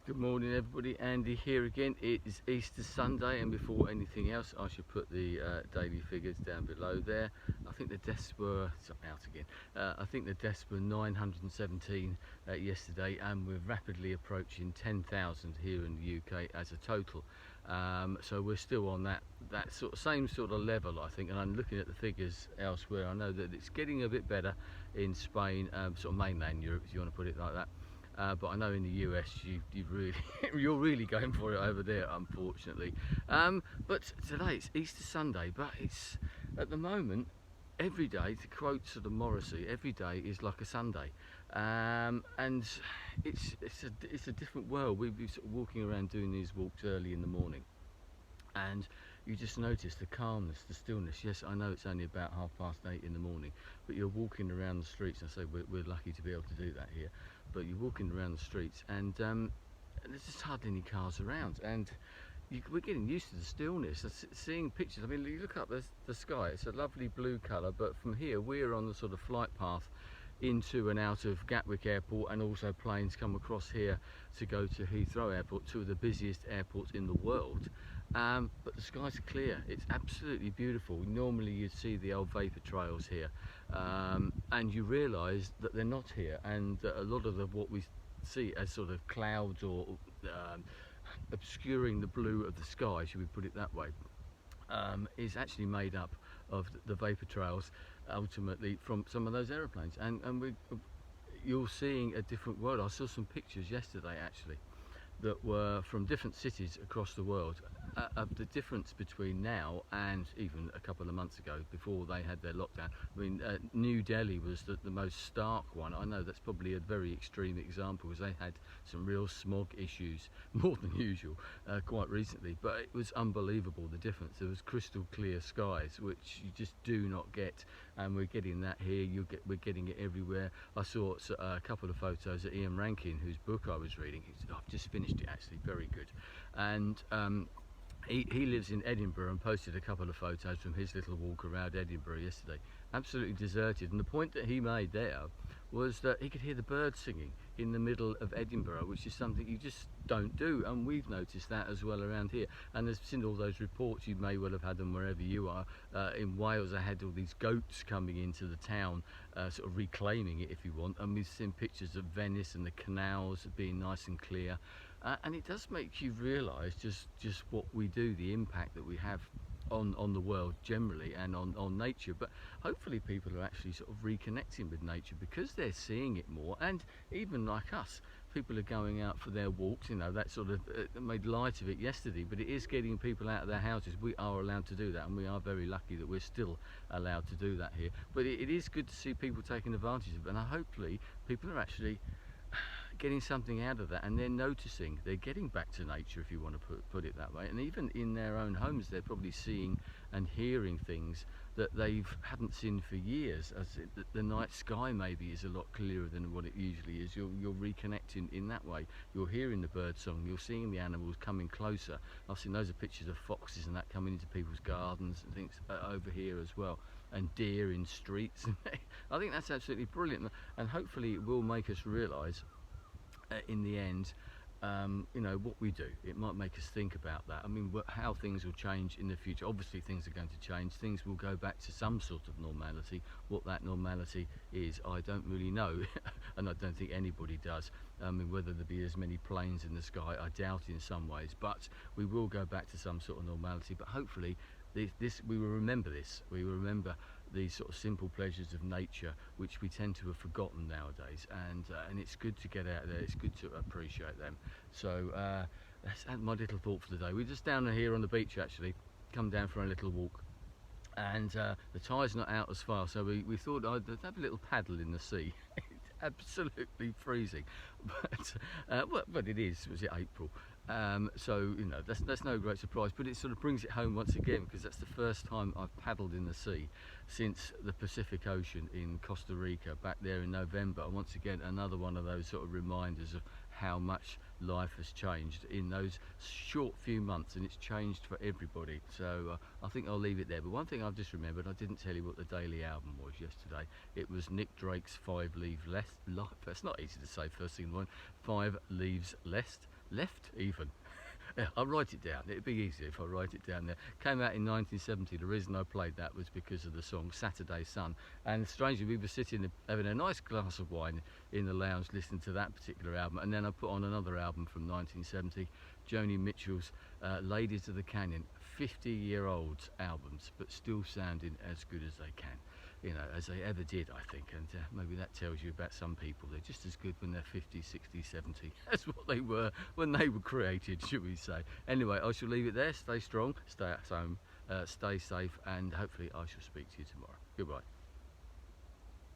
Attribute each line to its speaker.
Speaker 1: Good morning everybody, Andy here again. It is Easter Sunday, and before anything else I should put the daily figures down below there. I think the deaths were out again. I think the deaths were 917 yesterday, and we're rapidly approaching 10,000 here in the UK as a total. So we're still on that same sort of level, I think, and I'm looking at the figures elsewhere. I know that it's getting a bit better in Spain, sort of mainland Europe, if you want to put it like that. But I know in the US you're really going for it over there, unfortunately. But today it's Easter Sunday, but it's at the moment every day, to quote sort of Morrissey, every day is like a Sunday, and it's a different world. We've been sort of walking around doing these walks early in the morning, and you just notice the calmness, the stillness. Yes, I know it's only about 8:30 in the morning, but you're walking around the streets. I say we're lucky to be able to do that here, but you're walking around the streets, and there's just hardly any cars around, and we're getting used to the stillness. Seeing pictures, I mean, you look up the sky, it's a lovely blue colour, but from here we're on the sort of flight path into and out of Gatwick Airport, and also planes come across here to go to Heathrow Airport, two of the busiest airports in the world. But the skies are clear. It's absolutely beautiful. Normally you'd see the old vapour trails here, and you realise that they're not here, and a lot of what we see as sort of clouds or obscuring the blue of the sky, should we put it that way, is actually made up of the vapour trails, ultimately from some of those aeroplanes, and you're seeing a different world. I saw some pictures yesterday actually that were from different cities across the world, of the difference between now and even a couple of months ago before they had their lockdown. I mean, New Delhi was the most stark one. I know that's probably a very extreme example, because they had some real smog issues, more than usual, quite recently, but it was unbelievable the difference. There was crystal clear skies, which you just do not get, and we're getting that here. We're getting it everywhere. I saw a couple of photos of Ian Rankin, whose book I was reading. I've just finished it actually, very good, and he lives in Edinburgh, and posted a couple of photos from his little walk around Edinburgh yesterday. Absolutely deserted, and the point that he made there was that he could hear the birds singing in the middle of Edinburgh, which is something you just don't do, and we've noticed that as well around here. And there's seen all those reports, you may well have had them wherever you are. In Wales I had all these goats coming into the town, sort of reclaiming it, if you want, and we've seen pictures of Venice and the canals being nice and clear. And it does make you realise just what we do, the impact that we have on the world generally, and on nature. But hopefully people are actually sort of reconnecting with nature, because they're seeing it more, and even like us, people are going out for their walks. You know, that sort of made light of it yesterday, but it is getting people out of their houses. We are allowed to do that, and we are very lucky that we're still allowed to do that here. But it is good to see people taking advantage of it, and hopefully people are actually getting something out of that, and they're noticing, they're getting back to nature, if you want to put it that way. And even in their own homes, they're probably seeing and hearing things that they haven't seen for years, as the night sky maybe is a lot clearer than what it usually is. You're reconnecting in that way. You're hearing the bird song, you're seeing the animals coming closer. I've seen loads of pictures of foxes and that coming into people's gardens and things over here as well, and deer in streets. I think that's absolutely brilliant, and hopefully it will make us realise in the end, you know, what we do. It might make us think about that. I mean, how things will change in the future. Obviously things are going to change, things will go back to some sort of normality. What that normality is, I don't really know, and I don't think anybody does. I mean, whether there be as many planes in the sky, I doubt in some ways, but we will go back to some sort of normality. But hopefully we will remember this. We will remember these sort of simple pleasures of nature, which we tend to have forgotten nowadays, and it's good to get out there, it's good to appreciate them. So that's my little thought for the day. We're just down here on the beach actually, come down for a little walk, and the tide's not out as far, so we thought I'd have a little paddle in the sea. Absolutely freezing, but it is, was it April? So you know, that's no great surprise, but it sort of brings it home once again, because that's the first time I've paddled in the sea since the Pacific Ocean in Costa Rica back there in November. And once again, another one of those sort of reminders of how much life has changed in those short few months, and it's changed for everybody. So I think I'll leave it there. But one thing I've just remembered, I didn't tell you what the daily album was yesterday. It was Nick Drake's 5 Leaves Left. That's not easy to say first thing in the morning. 5 Leaves Left. left even. Yeah, I'll write it down. It'd be easier if I write it down there. Came out in 1970. The reason I played that was because of the song Saturday Sun. And strangely, we were sitting having a nice glass of wine in the lounge listening to that particular album. And then I put on another album from 1970, Joni Mitchell's Ladies of the Canyon. 50-year-old albums, but still sounding as good as they can. You know, as they ever did, I think, and maybe that tells you about some people. They're just as good when they're 50, 60, 70 as what they were when they were created, should we say. Anyway, I shall leave it there. Stay strong, stay at home, stay safe, and hopefully I shall speak to you tomorrow. Goodbye.